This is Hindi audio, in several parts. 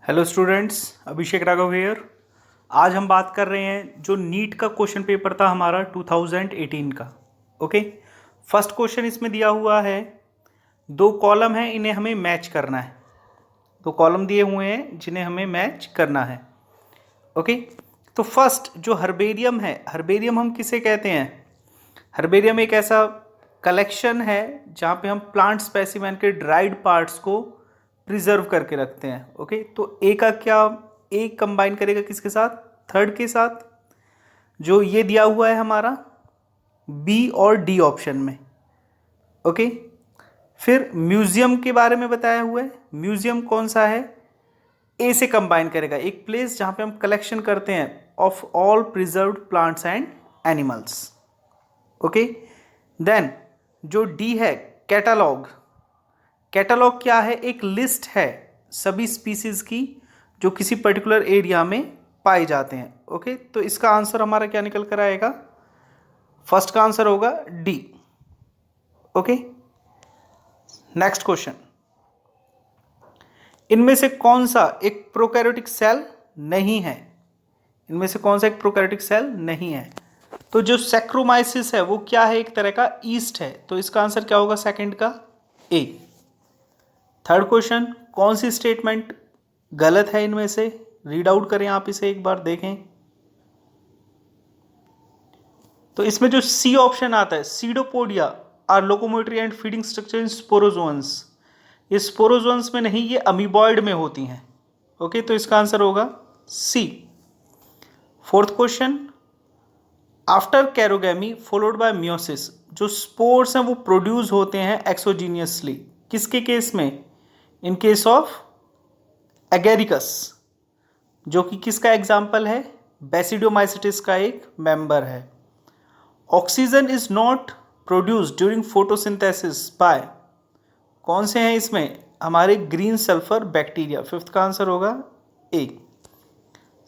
Hello students, Abhishek Raghav here. आज हम बात कर रहे हैं जो नीट का क्वेश्चन पेपर था हमारा 2018 का। ओके, फर्स्ट क्वेश्चन इसमें दिया हुआ है, दो कॉलम हैं, इन्हें हमें मैच करना है। दो कॉलम दिए हुए हैं जिन्हें हमें मैच करना है। ओके, तो फर्स्ट जो हर्बेरियम है, हर्बेरियम हम किसे कहते हैं? हर्बेरियम एक ऐसा कलेक्शन है जहाँ पे हम प्लांट स्पेसिमेन के ड्राइड पार्ट्स को प्रिजर्व करके रखते हैं। ओके, तो ए का क्या, ए कंबाइन करेगा किसके साथ? थर्ड के साथ, जो ये दिया हुआ है हमारा बी और डी ऑप्शन में। ओके, फिर म्यूजियम के बारे में बताया हुआ है, म्यूजियम कौन सा है? ए से कंबाइन करेगा, एक प्लेस जहाँ पे हम कलेक्शन करते हैं of all preserved plants and animals. Okay, then जो डी है कैटलॉग। कैटलॉग क्या है? एक लिस्ट है सभी स्पीसीज की जो किसी पर्टिकुलर एरिया में पाए जाते हैं। ओके, तो इसका आंसर हमारा क्या निकल कर आएगा? फर्स्ट का आंसर होगा डी। ओके, नेक्स्ट क्वेश्चन, इनमें से कौन सा एक प्रोकैरियोटिक सेल नहीं है? इनमें से कौन सा एक प्रोकैरियोटिक सेल नहीं है? तो जो सैक्रोमाइसिस है वो क्या है? एक तरह का ईस्ट है, तो इसका आंसर क्या होगा? सेकंड का ए। थर्ड क्वेश्चन, कौन सी स्टेटमेंट गलत है इनमें से? रीड आउट करें, आप इसे एक बार देखें। तो इसमें जो सी ऑप्शन आता है, pseudopodia are locomotory and feeding structure in sporozoans, ये स्पोरोजोन्स में नहीं, ये अमीबॉइड में होती हैं। ओके, तो इसका आंसर होगा C. Fourth question, after karyogamy followed by meiosis, जो स्पोर्स हैं वो प्रोड्यूस होते हैं एक्सोजीनियसली, किसके केस में? इन केस ऑफ एगेरिकस, जो कि किसका एग्जाम्पल है? बेसिडोमाइसिटिस का एक मेंबर है। Oxygen is not produced during photosynthesis by, कौन से हैं इसमें? हमारे ग्रीन सल्फर बैक्टीरिया। फिफ्थ का आंसर होगा ए।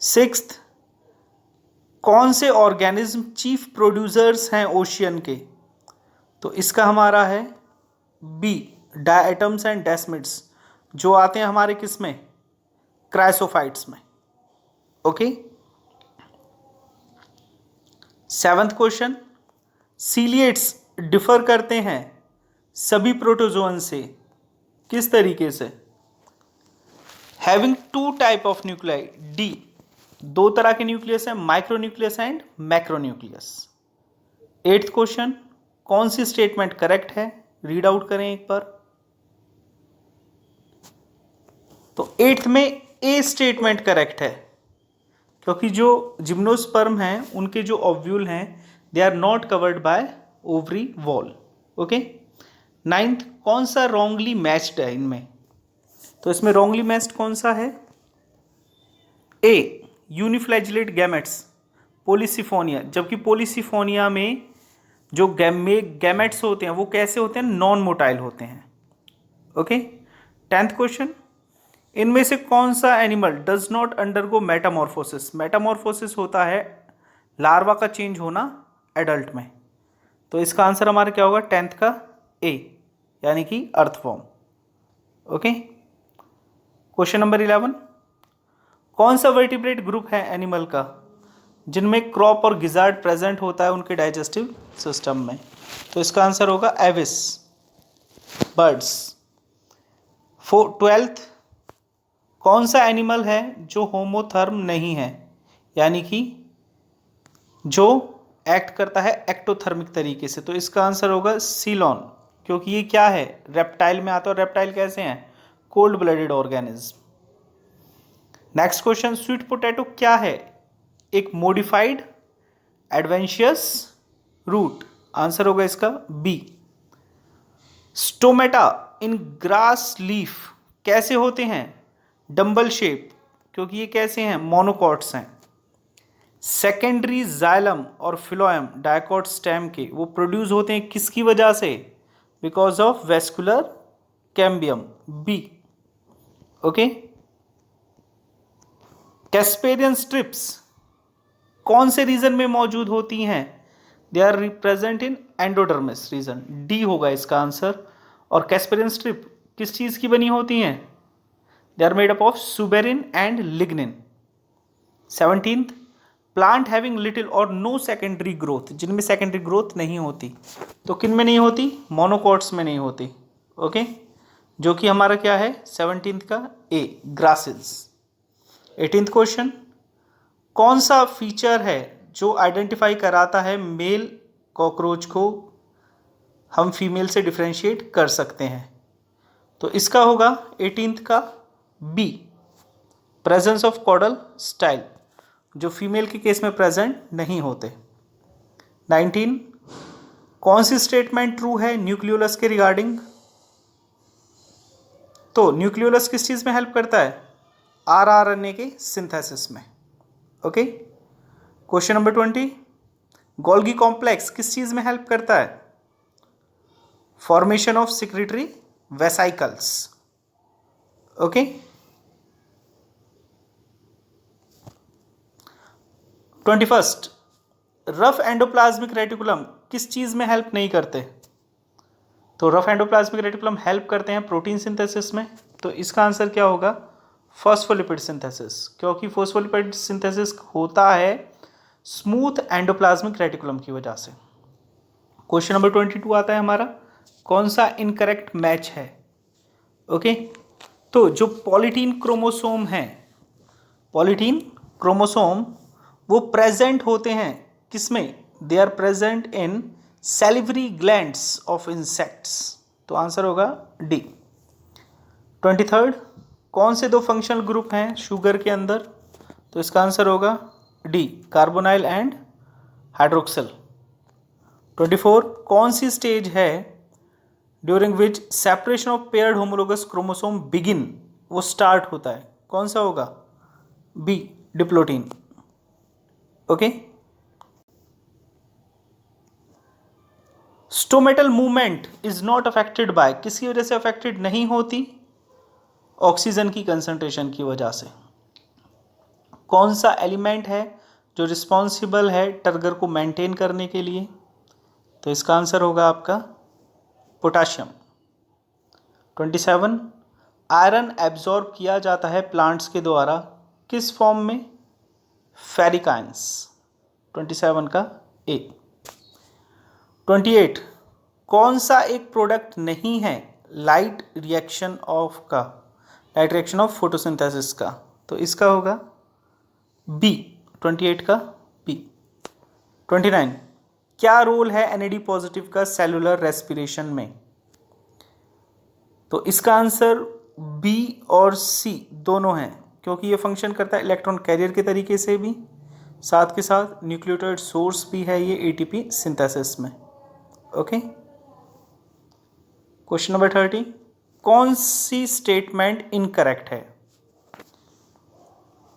सिक्स्थ, कौन से ऑर्गेनिज्म चीफ प्रोड्यूसर्स हैं ओशियन के? तो इसका हमारा है बी, डायटम्स एंड डेस्मिड्स, जो आते हैं हमारे किस में? क्राइसोफाइट्स में। Okay, seventh question, ciliates differ करते हैं सभी प्रोटोजोअन से, किस तरीके से? Having two type of nuclei, D, दो तरह के न्यूक्लियस है, micronucleus and macronucleus. Eighth question, कौन सी स्टेटमेंट करेक्ट है? रीड आउट करें एक बार। तो एट्थ में ए स्टेटमेंट करेक्ट है, क्योंकि जो जिम्नोस्पर्म हैं उनके जो ओव्यूल हैं they are not covered by ovary wall. Okay, ninth, कौन सा रॉन्गली मैच्ड है इनमें? तो इसमें रॉन्गली मैच्ड कौन सा है? ए, यूनिफ्लैजिलेट गैमेट्स, पोलिसिफोनिया, जबकि पोलिसिफोनिया में जो गैमेट्स होते हैं वो कैसे होते हैं? नॉन मोटाइल होते हैं। ओके, टेंथ क्वेश्चन, इनमें से कौन सा animal does not undergo Metamorphosis? Metamorphosis होता है लार्वा का चेंज होना एडल्ट में, तो इसका आंसर हमारा क्या होगा? टेंथ का ए, यानी कि अर्थवॉर्म। ओके, क्वेश्चन नंबर 11, कौन सा वर्टिब्रेट ग्रुप है एनिमल का जिनमें क्रॉप और गिजार्ड प्रेजेंट होता है उनके डाइजेस्टिव सिस्टम में? तो इसका आंसर होगा एविस, बर्ड्स। ट्वेल्थ, कौन सा एनिमल है जो होमोथर्म नहीं है, यानी कि जो एक्ट करता है एक्टोथर्मिक तरीके से? तो इसका आंसर होगा सीलॉन, क्योंकि ये क्या है? रेप्टाइल में आता है, और रेप्टाइल कैसे हैं? Cold blooded organism. Next question, sweet potato क्या है? एक मॉडिफाइड एडवेंशियस रूट, आंसर होगा इसका B. Stomata in grass leaf कैसे होते हैं? डंबल शेप, क्योंकि ये कैसे हैं? मोनोकॉट्स हैं। सेकेंडरी जाइलम और फिलोएम डायकॉट स्टेम के वो प्रोड्यूस होते हैं किसकी वजह से? Because of vascular cambium, B. Okay, casparian strips कौन से रीजन में मौजूद होती हैं? They are represent in endodermis region, D होगा इसका आंसर। और कैस्पेरियन स्ट्रिप किस चीज की बनी होती हैं? They are made up of suberin and lignin. 17th, plant having little और नो सेकेंडरी ग्रोथ, जिनमें सेकेंडरी ग्रोथ नहीं होती। तो किन में नहीं होती? मोनोकॉट्स में नहीं होती। ओके, जो कि हमारा क्या है 17th का ए, ग्रासेस। 18th क्वेश्चन, कौन सा फीचर है जो आइडेंटिफाई कराता है मेल कॉकरोच को हम फीमेल से डिफरेंशिएट कर सकते हैं? तो इसका होगा 18th का B, presence of caudal style, जो फीमेल के केस में प्रेजेंट नहीं होते। 19, कौन सी स्टेटमेंट ट्रू है न्यूक्लियोलस के रिगार्डिंग? तो न्यूक्लियोलस किस चीज में हेल्प करता है? आरआरएनए के सिंथेसिस में। Okay, question number 20, Golgi complex किस चीज में हेल्प करता है? Formation of secretory vesicles. Okay, 21, rough endoplasmic reticulum किस चीज में हेल्प नहीं करते? तो रफ एंडोप्लाज्मिक रेटिकुलम हेल्प करते हैं प्रोटीन सिंथेसिस में। तो इसका आंसर क्या होगा? फॉस्फोलिपिड सिंथेसिस, क्योंकि फॉस्फोलिपिड सिंथेसिस होता है स्मूथ एंडोप्लाज्मिक रेटिकुलम की वजह से। क्वेश्चन नंबर 22 आता है हमारा, कौन सा इनकरेक्ट मैच है? ओके, तो जो पॉलीटीन क्रोमोसोम है, पॉलीटीन क्रोमोसोम वो प्रेजेंट होते हैं किसमें? They are present in salivary glands of insects. तो आंसर होगा डी। 23, कौन से दो फंक्शनल ग्रुप हैं शुगर के अंदर? तो इसका आंसर होगा डी, कार्बोनाइल एंड हाइड्रोक्सिल। 24, कौन सी स्टेज है during which separation of paired homologous chromosome begin, वो स्टार्ट होता है? कौन सा होगा? B, diplotene. Okay, stomatal movement is not affected by, किसकी वजह से अफेक्टेड नहीं होती? ऑक्सीजन की कंसंट्रेशन की वजह से। कौन सा एलिमेंट है जो रिस्पॉन्सिबल है टर्गर को मेंटेन करने के लिए? तो इसका आंसर होगा आपका पोटाशियम। 27, आयरन एब्जॉर्ब किया जाता है प्लांट्स के द्वारा किस फॉर्म में? Ferric ions. 27 का ए। 28, कौन सा एक प्रोडक्ट नहीं है लाइट रिएक्शन ऑफ फोटोसिंथेसिस का? तो इसका होगा बी, 28 का बी। 29, क्या रोल है NAD पॉजिटिव का सेलुलर रेस्पिरेशन में? तो इसका आंसर बी और सी दोनों हैं, क्योंकि ये फंक्शन करता है इलेक्ट्रॉन कैरियर के तरीके से भी, साथ के साथ न्यूक्लियोटाइड सोर्स भी है ये ATP सिंथेसिस में। ओके, क्वेश्चन नंबर 30, कौन सी स्टेटमेंट इनकरेक्ट है?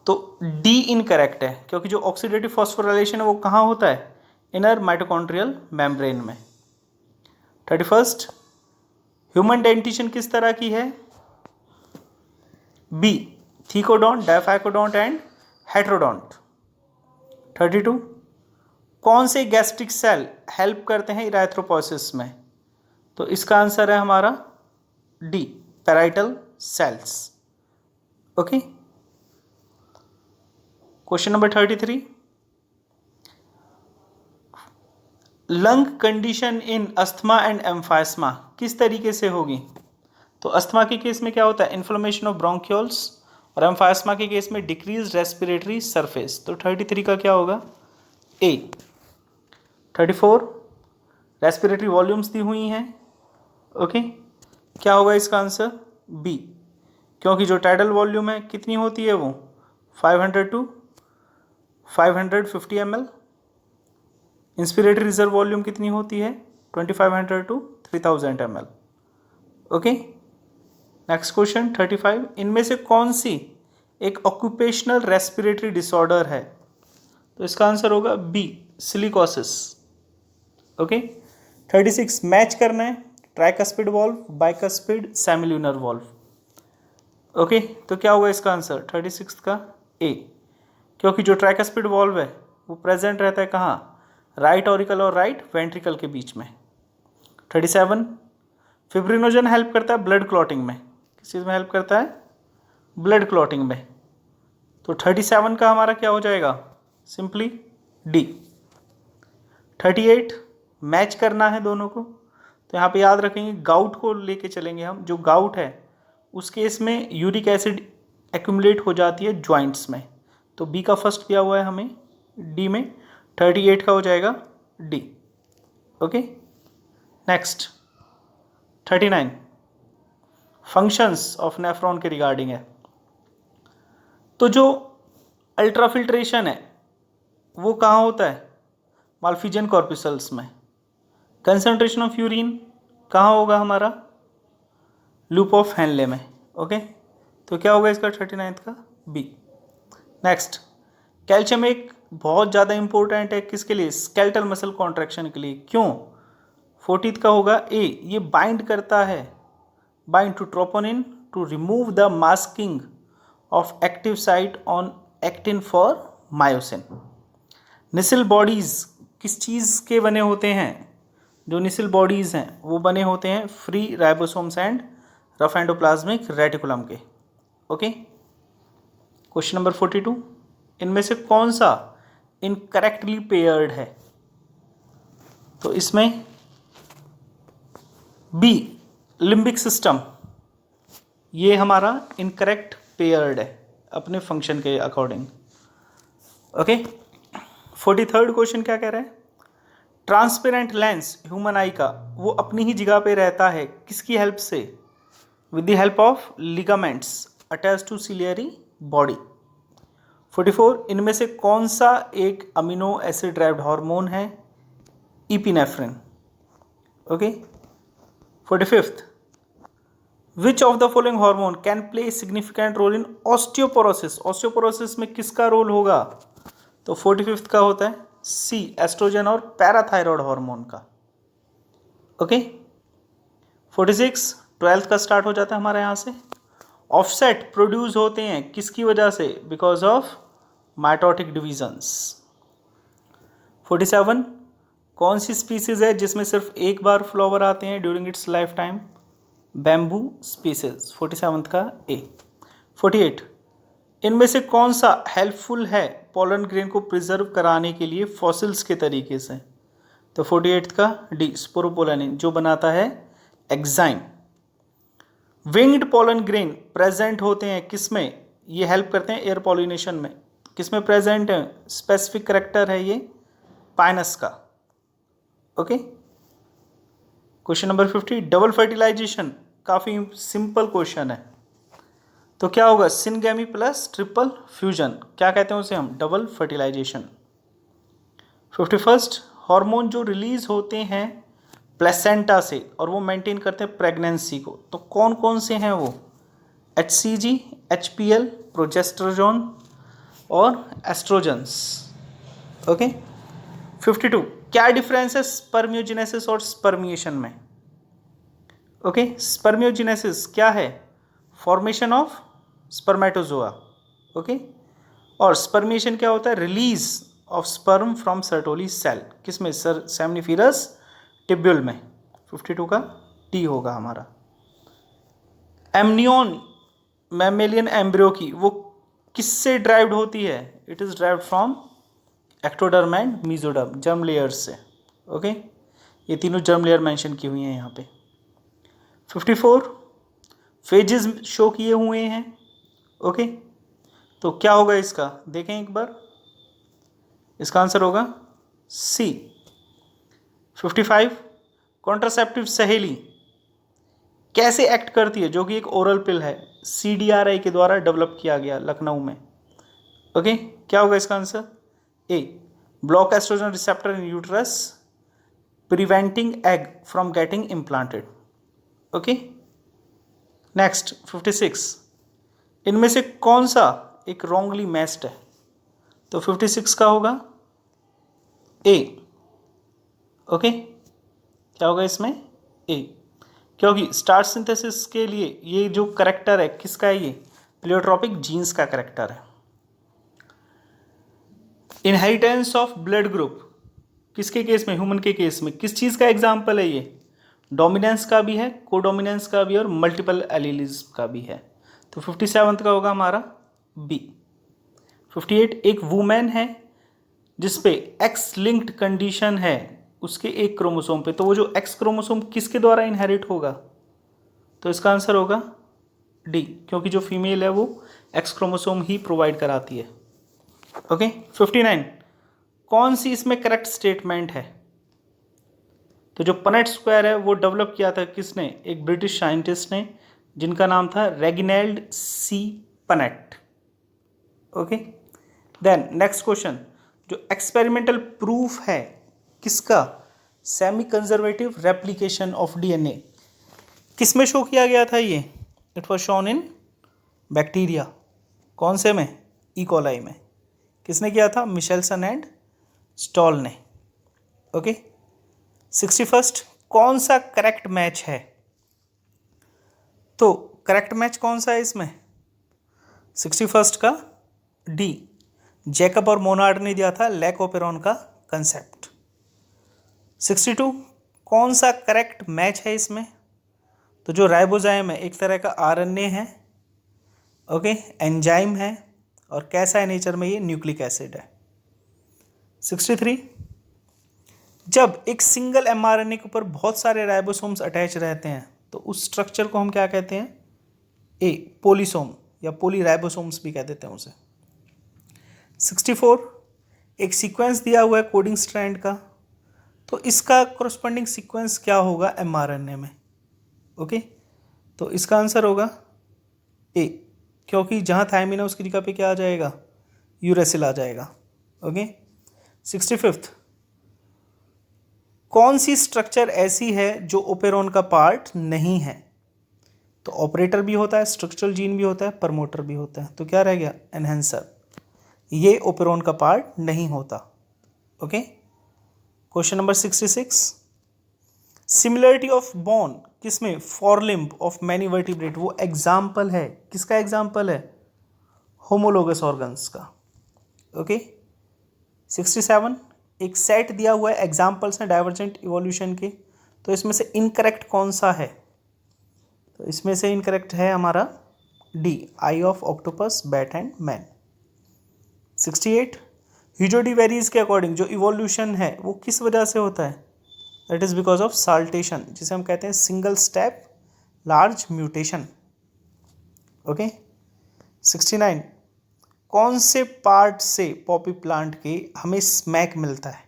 तो डी इनकरेक्ट है, क्योंकि जो ऑक्सीडेटिव फॉस्फोराइलेशन है वो कहाँ होता है? इनर माइटोकॉन्ड्रियल मेम्ब्रेन में। 31, ह्यूमन डेंटिशन किस तरह की है? B, thecodont, diphyodont and heterodont. 32, कौन से गैस्ट्रिक सेल हेल्प करते हैं इरेथ्रोपोइसिस में? तो इसका आंसर है हमारा D, parietal cells. Okay, question number 33, lung condition in asthma and emphysema किस तरीके से होगी? तो अस्थमा के केस में क्या होता है? इन्फ्लेमेशन ऑफ ब्रोंक्यूल्स, और एम्फाइस्मा के केस में डिक्रीज रेस्पिरेटरी सरफेस। तो 33 का क्या होगा? ए। 34, रेस्पिरेटरी वॉल्यूम्स दी हुई हैं। ओके, क्या होगा इसका आंसर? बी, क्योंकि जो टाइडल वॉल्यूम है कितनी होती है वो 500 to 550 ml। Inspiratory reserve volume कितनी होती है? 2500 to 3000 ml। Okay, next question 35, इनमें से कौन सी एक ऑक्यूपेशनल रेस्पिरेटरी डिसऑर्डर है? तो इसका आंसर होगा बी, सिलिकोसिस। ओके, 36, मैच करना है tricuspid valve, bicuspid, semilunar valve. Okay, तो क्या होगा इसका आंसर? 36 का ए, क्योंकि जो ट्राइकस्पिड वॉल्व है वो प्रेजेंट रहता है कहाँ? राइट ऑरिकल और राइट वेंट्रिकल के बीच में। 37, फिब्रिनोजन हेल्प करता है ब्लड क्लॉटिंग में, किस चीज़ में हेल्प करता है? ब्लड क्लॉटिंग में। तो 37 का हमारा क्या हो जाएगा, सिंपली डी। 38 मैच करना है दोनों को, तो यहाँ पे याद रखेंगे गाउट को लेके चलेंगे हम। जो गाउट है उस केस में यूरिक एसिड एक्यूमुलेट हो जाती है जॉइंट्स में, तो बी का फर्स्ट दिया हुआ है हमें डी में, 38 का हो जाएगा D. Okay, next 39 functions of nephron के रिगार्डिंग है। तो जो अल्ट्राफिल्ट्रेशन है वो कहाँ होता है, माल्फिजियन कॉर्पिसल्स में। कंसंट्रेशन ऑफ यूरिन कहाँ होगा हमारा, लूप ऑफ हेनले में। ओके, तो क्या होगा इसका 39 का बी। नेक्स्ट, कैल्शियम एक बहुत ज़्यादा इंपॉर्टेंट है किसके लिए, स्केलेटल मसल कॉन्ट्रैक्शन के लिए। क्यों, 40 का होगा ए, ये बाइंड करता है, bind to troponin to remove the masking of active site on actin for myosin. Nissl bodies किस चीज़ के बने होते हैं, जो निसल बॉडीज हैं वो बने होते हैं free ribosomes and rough endoplasmic reticulum के। ओके, क्वेश्चन नंबर 42, इनमें से कौन सा इनकरेक्टली पेयर्ड है, तो इसमें बी लिम्बिक सिस्टम, ये हमारा इनकरेक्ट पेयर्ड है अपने फंक्शन के अकॉर्डिंग। ओके, 43rd क्वेश्चन क्या कह रहा है, ट्रांसपेरेंट लेंस ह्यूमन आई का वो अपनी ही जगह पे रहता है, किसकी हेल्प से, with the help of ligaments attach to ciliary body. 44, इनमें से कौन सा एक अमीनो एसिड ड्राइव्ड हार्मोन है, epinephrine. Okay, 45th, which of the following hormone can play significant role in osteoporosis. Osteoporosis में किसका रोल होगा, तो 45th का होता है सी, एस्ट्रोजन और पैराथायरॉयड हार्मोन का। ओके, 46, 12th का स्टार्ट हो जाता है हमारे यहाँ से। ऑफसेट प्रोड्यूस होते हैं किसकी वजह से, बिकॉज ऑफ माइटोटिक डिविजन्स। 47, कौन सी स्पीसीज है जिसमें सिर्फ एक बार फ्लावर आते हैं during its life time, bamboo species, 47th का ए। 48, इनमें से कौन सा हेल्पफुल है पोलन ग्रेन को प्रिजर्व कराने के लिए फॉसिल्स के तरीके से, तो 48th का डी, स्पोरोपोलेनिन, जो बनाता है enzyme. Winged pollen grain present होते हैं किसमें, ये हेल्प करते हैं एयर पॉलिनेशन में, किसमें प्रेजेंट है, स्पेसिफिक करेक्टर है ये पाइनस का। Okay, question number 50, double fertilisation, काफ़ी सिंपल क्वेश्चन है, तो क्या होगा, सिनगैमी प्लस ट्रिपल फ्यूजन, क्या कहते हैं उसे हम, डबल फर्टिलाइजेशन। 51st, हार्मोन जो रिलीज होते हैं प्लेसेंटा से और वो मेंटेन करते हैं प्रेगनेंसी को, तो कौन कौन से हैं वो, HCG, HPL, प्रोजेस्टेरोन और एस्ट्रोजन्स। ओके, 52, क्या डिफरेंस है स्पर्मियोजेनेसिस और स्पर्मिएशन में। ओके, स्पर्मियोजेनेसिस क्या है, फॉर्मेशन ऑफ स्पर्मेटोजोआ। ओके, और स्पर्मिएशन क्या होता है, release of sperm from Sertoli cell, किसमें, सर सेमनिफेरस टिब्यूल में। 52 का टी होगा हमारा। एमनियन मैमेलियन एम्ब्रियो की वो किससे ड्राइव्ड होती है, it is derived from ectoderm and mesoderm, germ layers से। ओके, ये तीनों जर्म लेयर मेंशन की हुई हैं यहाँ पे। 54, फेजेस शो किए हुए हैं। ओके, तो क्या होगा इसका, देखें एक बार, इसका आंसर होगा सी। 55, कॉन्ट्रासेप्टिव सहेली कैसे एक्ट करती है, जो कि एक ओरल पिल है, CDRI के द्वारा डेवलप किया गया लखनऊ में। ओके, क्या होगा इसका answer, A, block estrogen receptor in uterus preventing egg from getting implanted. Okay, next 56, इनमें से कौन सा एक रॉन्गली मैच्ड है, तो 56 का होगा ए। ओके, क्या होगा इसमें, ए, क्योंकि स्टार्च सिंथेसिस के लिए ये जो करेक्टर है किसका है, ये प्लियोट्रोपिक जीन्स का करेक्टर है। इनहेरिटेंस ऑफ ब्लड ग्रुप किसके केस में, ह्यूमन के केस में किस चीज़ का एग्जाम्पल है, ये डोमिनेंस का भी है, कोडोमिनेंस का भी है और मल्टीपल एलीलिज का भी है। तो 57 का होगा हमारा बी। 58, एक वुमेन है जिसपे एक्स लिंक्ड कंडीशन है उसके एक क्रोमोसोम पे, तो वो जो एक्स क्रोमोसोम किसके द्वारा इनहेरिट होगा, तो इसका आंसर होगा डी, क्योंकि जो फीमेल है वो एक्स क्रोमोसोम ही प्रोवाइड कराती है। ओके। 59, कौन सी इसमें करेक्ट स्टेटमेंट है, तो जो पनेट स्क्वायर है वो डेवलप किया था किसने, एक ब्रिटिश साइंटिस्ट ने जिनका नाम था Reginald C Punnett. Okay. Then next question, जो एक्सपेरिमेंटल प्रूफ है किसका, semi conservative replication of DNA, किस में शो किया गया था ये, it was shown in bacteria, कौन से में, ई कोलाई में। किसने किया था, मिशेलसन एंड स्टॉल ने। ओके। 61, कौन सा करेक्ट मैच है, तो करेक्ट मैच कौन सा है इसमें, 61 का डी, जैकब और मोनार्ड ने दिया था लैक ओपेरॉन का कंसेप्ट। 62, कौन सा करेक्ट मैच है इसमें, तो जो राइबोजाइम है एक तरह का आरएनए है, ओके, एंजाइम है, और कैसा है नेचर में, ये न्यूक्लिक एसिड है। 63, जब एक सिंगल एमआरएनए के ऊपर बहुत सारे राइबोसोम्स अटैच रहते हैं तो उस स्ट्रक्चर को हम क्या कहते हैं, ए पोलीसोम या पोलीराइबोसोम्स भी कह देते हैं उसे। 64, एक सीक्वेंस दिया हुआ है कोडिंग स्ट्रैंड का, तो इसका कोरस्पॉन्डिंग सीक्वेंस क्या होगा एमआरएनए में। ओके। तो इसका आंसर होगा ए, क्योंकि जहाँ थायमिन है उसकी जगह पे क्या आ जाएगा, यूरेसिल आ जाएगा। ओके। 65, कौन सी स्ट्रक्चर ऐसी है जो ओपेरॉन का पार्ट नहीं है, तो ऑपरेटर भी होता है, स्ट्रक्चरल जीन भी होता है, प्रमोटर भी होता है, तो क्या रह गया, एनहेंसर, ये ओपेरॉन का पार्ट नहीं होता। Okay. Question number 66, similarity of bone किसमें, फोरलिम्ब ऑफ मैनी वर्टिब्रेट, वो एग्जाम्पल है, किसका एग्जाम्पल है, होमोलोगस ऑर्गन्स का। ओके। 67, एक सेट दिया हुआ है एग्जाम्पल्स हैं डाइवर्जेंट इवोल्यूशन के, तो इसमें से इनकरेक्ट कौन सा है, तो इसमें से इनकरेक्ट है हमारा D, I of octopus, bat and man. 68, Hugo varies के अकॉर्डिंग जो इवोल्यूशन है वो किस वजह से होता है, that is because of saltation, जिसे हम कहते हैं single step large mutation. Okay. 69, कौन से पार्ट से पॉपी प्लांट के हमें स्मैक मिलता है,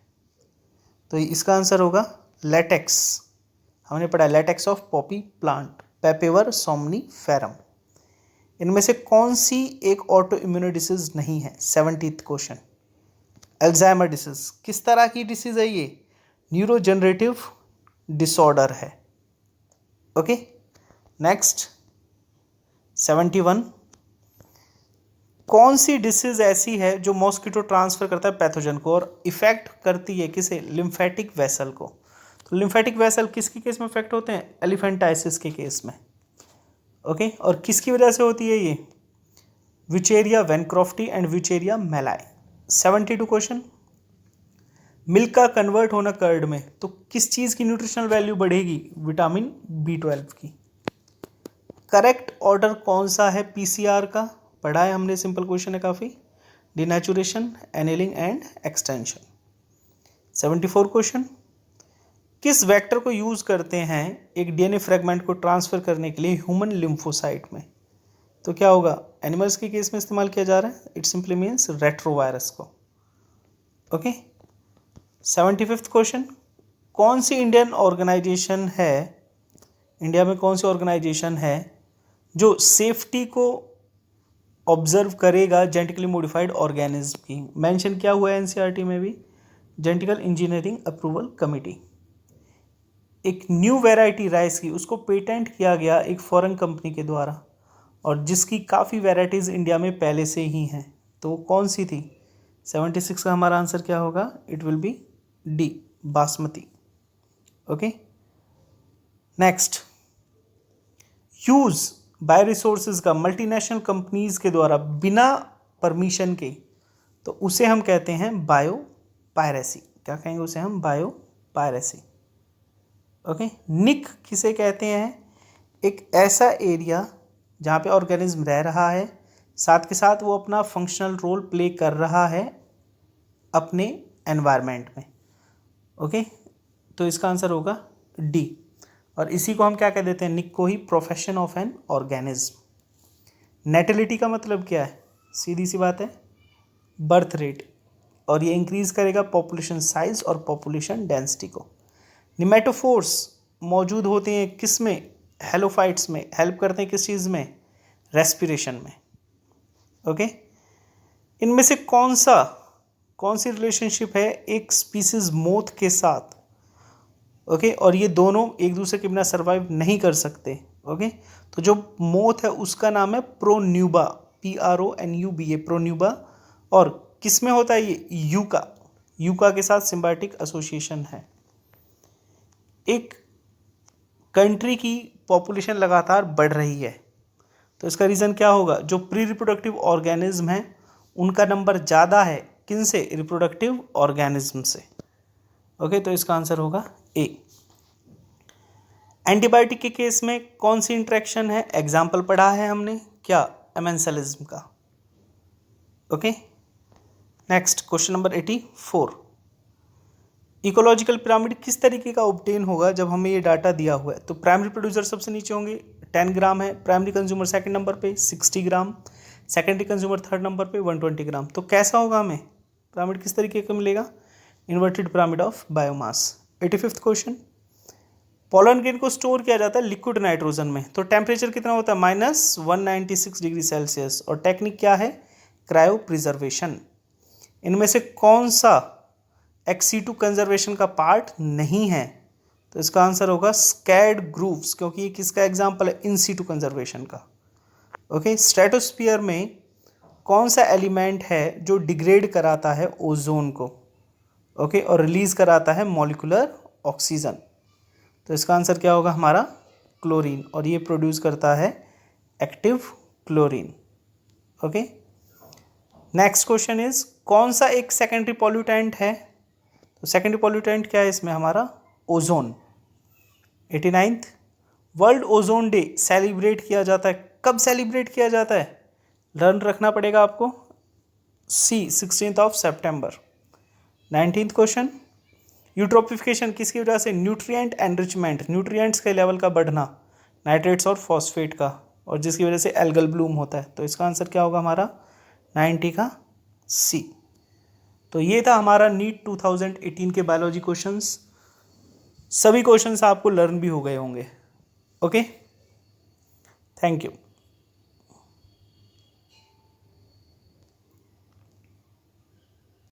तो इसका आंसर होगा लेटेक्स, हमने पढ़ा latex of Poppy plant, पेपेवर somniferum. इनमें से कौन सी एक ऑटो इम्यूनो डिसीज नहीं है, 70th क्वेश्चन, अल्जाइमर डिसीज, किस तरह की डिसीज है ये, न्यूरोजेनरेटिव डिसऑर्डर है। ओके। नेक्स्ट 71, कौन सी डिसीज ऐसी है जो मॉस्किटो ट्रांसफर करता है पैथोजन को और इफेक्ट करती है किसे, लिम्फेटिक वेसल को, तो लिम्फेटिक वेसल किसके केस में इफेक्ट होते हैं, एलिफेंटाइसिस के केस में। ओके। और किसकी वजह से होती है ये, व्यूचेरिया वैनक्रॉफ्टी एंड व्यूचेरिया मेलाई। 72 क्वेश्चन, मिल्क का कन्वर्ट होना कर्ड में, तो किस चीज़ की न्यूट्रिशनल वैल्यू बढ़ेगी, विटामिन B12 की। करेक्ट ऑर्डर कौन सा है पीसीआर का, पढ़ा है हमने, सिंपल क्वेश्चन है काफ़ी, denaturation, annealing and extension. 74 question, किस वेक्टर को यूज़ करते हैं एक डीएनए फ्रेगमेंट को ट्रांसफ़र करने के लिए ह्यूमन लिम्फोसाइट में, तो क्या होगा, एनिमल्स के केस में इस्तेमाल किया जा रहा है, इट सिंपली मीन्स रेट्रोवायरस को। ओके। 75th क्वेश्चन, कौन सी इंडियन ऑर्गेनाइजेशन है, इंडिया में कौन सी ऑर्गेनाइजेशन है जो सेफ्टी को ऑब्जर्व करेगा जेनेटिकली मॉडिफाइड ऑर्गेनिज्म की, मेंशन किया हुआ है एनसीईआरटी में भी, जेनेटिकल इंजीनियरिंग अप्रूवल कमेटी। एक न्यू वैरायटी राइस की, उसको पेटेंट किया गया एक फॉरेन कंपनी के द्वारा, और जिसकी काफ़ी वैरायटीज़ इंडिया में पहले से ही हैं, तो वो कौन सी थी, 76 का हमारा आंसर क्या होगा, it will be D, basmati. Okay. Next, use bio resources का मल्टीनेशनल कंपनीज के द्वारा बिना परमिशन के, तो उसे हम कहते हैं बायो पायरेसी, क्या कहेंगे उसे हम, बायो पायरेसी। ओके। निक किसे कहते हैं, एक ऐसा एरिया जहाँ पे ऑर्गेनिज्म रह रहा है, साथ के साथ वो अपना फंक्शनल रोल प्ले कर रहा है अपने एनवायरनमेंट में। ओके, तो इसका आंसर होगा डी। और इसी को हम क्या कह देते हैं, निक को ही प्रोफेशन ऑफ एन ऑर्गेनिज्म। नेटिलिटी का मतलब क्या है, सीधी सी बात है, बर्थ रेट, और ये इंक्रीज करेगा पॉपुलेशन साइज और पॉपुलेशन डेंसिटी को। निमेटोफोर्स मौजूद होते हैं किस में, हेलोफाइट्स में, हेल्प करते हैं किस चीज़ में, रेस्पिरेशन में। ओके, इनमें से कौन सी रिलेशनशिप है एक स्पीसीज मोथ के साथ। ओके, और ये दोनों एक दूसरे के बिना सर्वाइव नहीं कर सकते। ओके, तो जो मोथ है उसका नाम है प्रोन्यूबा, PRONUBA, प्रोन्यूबा। और किस में होता है ये, यूका के साथ सिम्बायोटिक एसोसिएशन है। एक कंट्री की पॉपुलेशन लगातार बढ़ रही है, तो इसका रीज़न क्या होगा, जो प्री रिप्रोडक्टिव ऑर्गेनिज्म है उनका नंबर ज़्यादा है किन से, रिप्रोडक्टिव ऑर्गेनिज्म से। ओके, तो इसका आंसर होगा ए। एंटीबायोटिक के केस में कौन सी इंट्रैक्शन है, एग्जाम्पल पढ़ा है हमने क्या, एमेंसेलिज्म का। Okay, next question number 84। Ecological pyramid किस तरीके का ऑब्टेन होगा जब हमें ये डाटा दिया हुआ है। तो प्राइमरी प्रोड्यूसर सबसे नीचे होंगे, 10 ग्राम है, प्राइमरी कंज्यूमर सेकंड नंबर पे 60 ग्राम, सेकेंडरी कंज्यूमर थर्ड नंबर पे 120 ग्राम। तो कैसा होगा, हमें पिरामिड किस तरीके का मिलेगा, inverted pyramid of biomass. 85th question, pollen grain को स्टोर किया जाता है लिक्विड नाइट्रोजन में, तो टेम्परेचर कितना होता है, -196 डिग्री सेल्सियस, और टेक्निक क्या है, क्रायो प्रिजर्वेशन। इनमें से कौन सा ex-situ कंजर्वेशन का पार्ट नहीं है, तो इसका आंसर होगा स्कैड ग्रूव्स, क्योंकि ये किसका एग्जाम्पल है, इन सीटू कंजर्वेशन का। ओके, स्ट्रेटोस्फीयर में कौन सा एलिमेंट है जो डिग्रेड कराता है ओजोन को, ओके, और रिलीज कराता है मॉलिक्यूलर ऑक्सीजन। तो इसका आंसर क्या होगा हमारा, क्लोरीन, और ये प्रोड्यूस करता है active chlorine. Okay, next question is, कौन सा एक सेकेंडरी पॉल्यूटेंट है, तो सेकेंडरी पॉल्यूटेंट क्या है इसमें हमारा, ozone. 89th, world ozone day celebrate किया जाता है, कब सेलिब्रेट किया जाता है, लर्न रखना पड़ेगा आपको, सी 16 सितंबर। 19th क्वेश्चन, यूट्रोपिफिकेशन किसकी वजह से, न्यूट्रिएंट एनरिचमेंट, न्यूट्रिएंट्स के लेवल का बढ़ना, नाइट्रेट्स और फॉस्फेट का, और जिसकी वजह से एल्गल ब्लूम होता है। तो इसका आंसर क्या होगा हमारा, 90 का सी। तो ये था हमारा नीट 2018 के बायोलॉजी क्वेश्चंस। सभी क्वेश्चंस आपको लर्न भी हो गए होंगे। Okay, thank you.